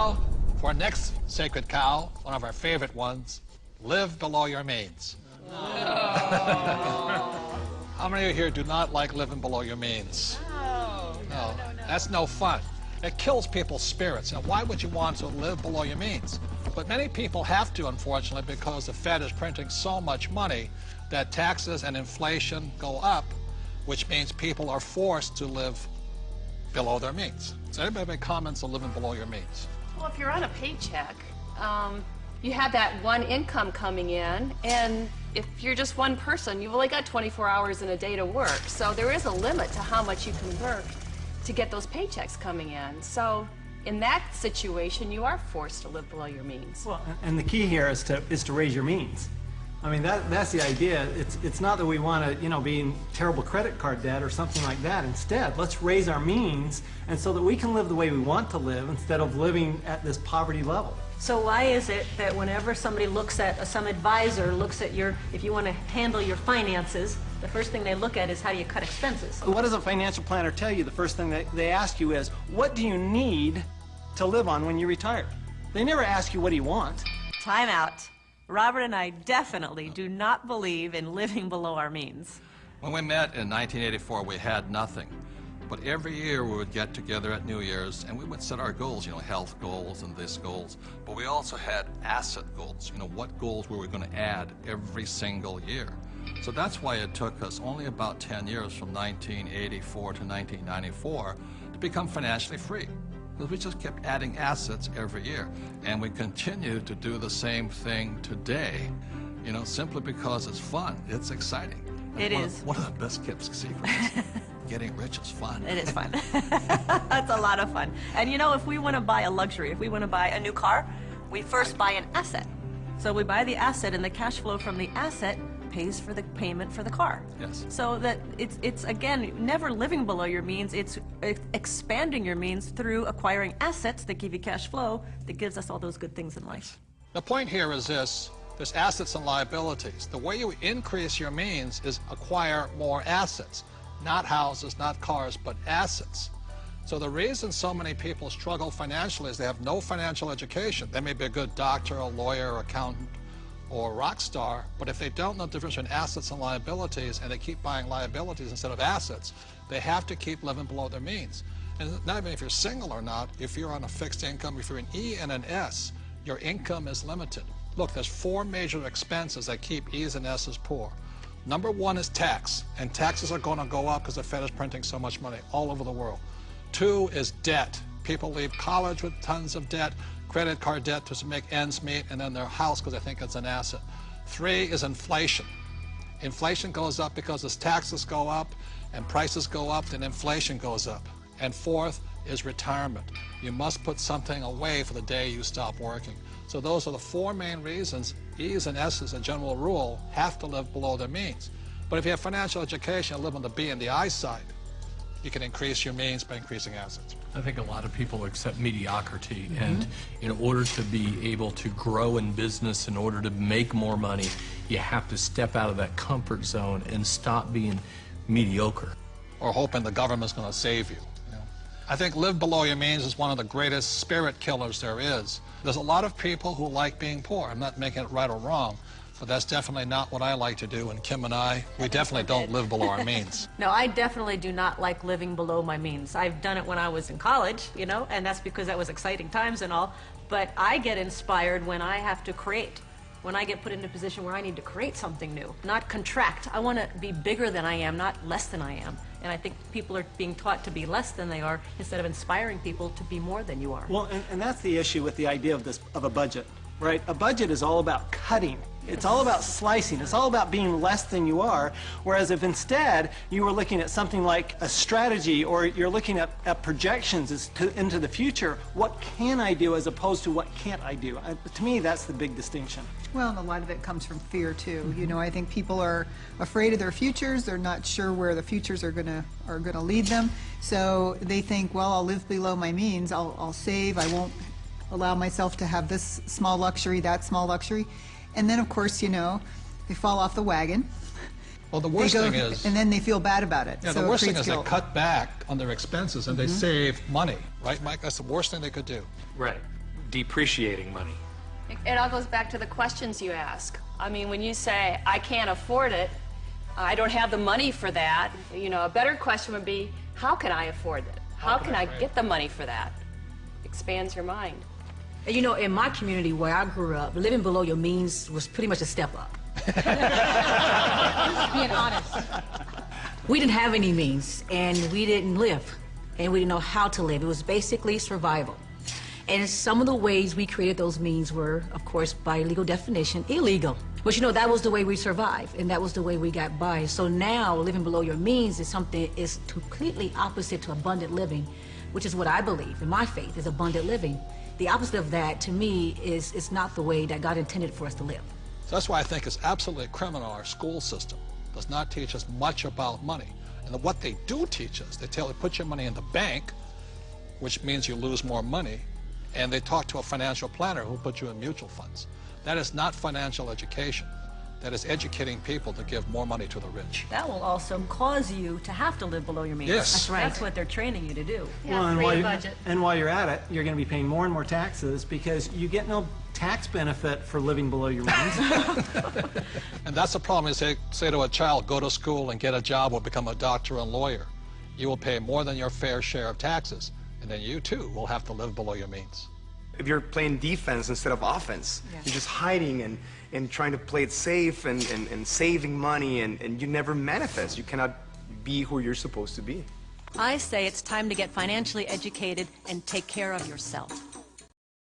now, for our next sacred cow, one of our favorite ones, live below your means. How many of you here do not like living below your means? No. That's no fun. It kills people's spirits. Now, why would you want to live below your means? But many people have to, unfortunately, because the Fed is printing so much money that taxes and inflation go up, which means people are forced to live below their means. Does anybody make comments on living below your means? Well, if you're on a paycheck, you have that one income coming in, and if you're just one person, you've only got 24 hours in a day to work. So there is a limit to how much you can work to get those paychecks coming in. So in that situation, you are forced to live below your means. Well, and the key here is to raise your means. I mean, that's the idea. It's not that we want to, be in terrible credit card debt or something like that. Instead, let's raise our means, and so that we can live the way we want to live instead of living at this poverty level. So why is it that whenever somebody looks at, some advisor looks at if you want to handle your finances, the first thing they look at is how do you cut expenses? What does a financial planner tell you? The first thing they ask you is, what do you need to live on when you retire? They never ask you, what do you want? Time out. Robert and I definitely do not believe in living below our means. When we met in 1984, we had nothing. But every year we would get together at New Year's and we would set our goals, health goals and this goals. But we also had asset goals, what goals we were going to add every single year. So that's why it took us only about 10 years from 1984 to 1994 to become financially free. Because we just kept adding assets every year. And we continue to do the same thing today, simply because it's fun, it's exciting. It is. One of the best kept secrets. Getting rich is fun. It is fun. That's a lot of fun. And if we want to buy a luxury, if we want to buy a new car, we first buy an asset. So we buy the asset, and the cash flow from the asset pays for the payment for the car. Yes. So that it's again, never living below your means. It's expanding your means through acquiring assets that give you cash flow that gives us all those good things in life. The point here is this. There's assets and liabilities. The way you increase your means is acquire more assets. Not houses, not cars, but assets. So the reason so many people struggle financially is they have no financial education. They may be a good doctor, a lawyer, accountant, or a rock star, but if they don't know the difference between assets and liabilities, and they keep buying liabilities instead of assets, they have to keep living below their means. And not even if you're single or not, if you're on a fixed income, if you're an E and an S, your income is limited. Look, there's 4 major expenses that keep E's and S's poor. Number 1 is tax, and taxes are going to go up because the Fed is printing so much money all over the world. 2 is debt. People leave college with tons of debt, credit card debt to make ends meet, and then their house because they think it's an asset. 3 is inflation. Inflation goes up because as taxes go up and prices go up, then inflation goes up. And 4th is retirement. You must put something away for the day you stop working. So those are the 4 main reasons E's and S's, a general rule, have to live below their means. But if you have financial education and live on the B and the I side, you can increase your means by increasing assets. I think a lot of people accept mediocrity, and in order to be able to grow in business, in order to make more money, you have to step out of that comfort zone and stop being mediocre. Or hoping the government's going to save you. I think live below your means is one of the greatest spirit killers there is. There's a lot of people who like being poor. I'm not making it right or wrong, but that's definitely not what I like to do. And Kim and I, we definitely don't live below our means. No, I definitely do not like living below my means. I've done it when I was in college, and that's because that was exciting times and all. But I get inspired when I have to create. When I get put in a position where I need to create something new, not contract. I want to be bigger than I am, not less than I am. And I think people are being taught to be less than they are instead of inspiring people to be more than you are. Well, and that's the issue with the idea of a budget, right? A budget is all about cutting. It's all about slicing. It's all about being less than you are. Whereas if instead you were looking at something like a strategy, or you're looking at projections into the future, what can I do as opposed to what can't I do? To me, that's the big distinction. Well, and a lot of it comes from fear too. I think people are afraid of their futures. They're not sure where the futures are gonna lead them. So they think, well, I'll live below my means. I'll save. I won't allow myself to have this small luxury, that small luxury. And then, of course, they fall off the wagon. Well, the worst thing is... And then they feel bad about it. Yeah, so the worst thing is guilt. they cut back on their expenses and they save money. Right, Mike? That's the worst thing they could do. Right. depreciating money. It all goes back to the questions you ask. I mean, when you say, I can't afford it, I don't have the money for that, you know, a better question would be, how can I afford it? How can I get the money for that? Expands your mind. You know, in my community where I grew up, living below your means was pretty much a step up. Being honest. We didn't have any means, and we didn't live, and we didn't know how to live. It was basically survival. And some of the ways we created those means were, of course, by legal definition, illegal. But you know, that was the way we survived, and that was the way we got by. So now, living below your means is something is completely opposite to abundant living, which is what I believe in my faith is abundant living. The opposite of that, to me, is not the way that God intended for us to live. So that's why I think it's absolutely criminal our school system does not teach us much about money. And what they do teach us, they tell you put your money in the bank, which means you lose more money, and they talk to a financial planner who put you in mutual funds. That is not financial education. That is educating people to give more money to the rich. That will also cause you to have to live below your means. Yes. That's right. That's what they're training you to do. Well, and create a budget. while you're at it, you're going to be paying more and more taxes because you get no tax benefit for living below your means. And that's the problem. You say to a child, go to school and get a job or become a doctor and lawyer. You will pay more than your fair share of taxes, and then you too will have to live below your means. If you're playing defense instead of offense, you're just hiding and trying to play it safe and saving money, and you never manifest. You cannot be who you're supposed to be. I say it's time to get financially educated and take care of yourself.